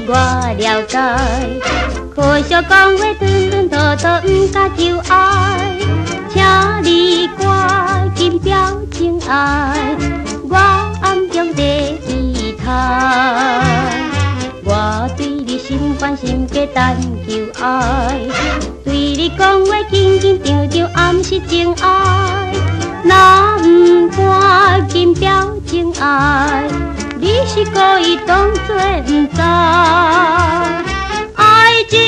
我了解，可惜讲话吞吞吐吐，不敢求爱，请你赶紧表情爱，我暗中在期待。我对你心关心计但求爱，对你讲话紧紧张张，暗示情爱，若不赶紧表情爱。你是故意当作不知，爱情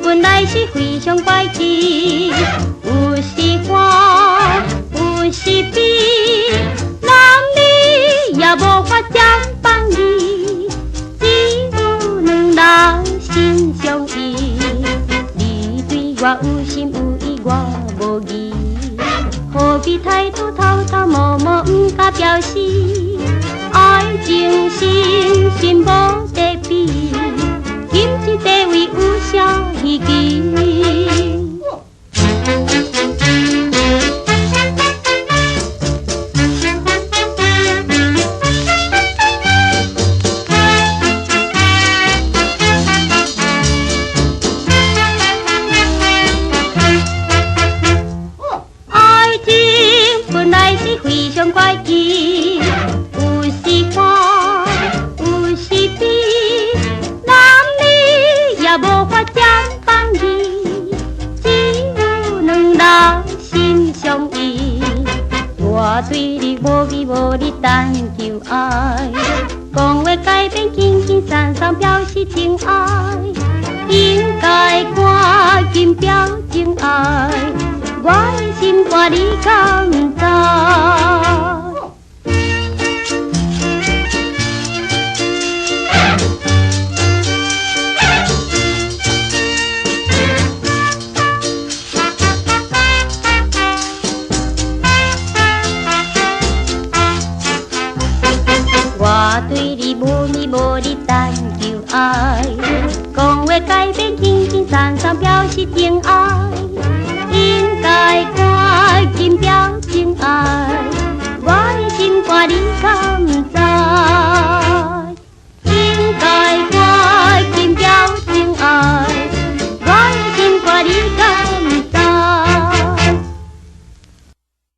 本来是非常怪奇，有时欢，有时悲，男女也无法将放弃，只有两人心相依。你对我有心有意，我无疑，何必态度偷偷摸摸，不敢表示？爱情深深无得比，金钱地位有啥稀奇？爱情本来是非常怪奇。无法将放弃，只有两人心相依。我对你无依无理，但求爱，讲话改变，轻轻松松表示情爱，应该赶紧表情爱，我的心肝你敢不知？我对你无依无理，但求爱，讲话改变，轻轻松松表示情爱，应该赶紧表情爱。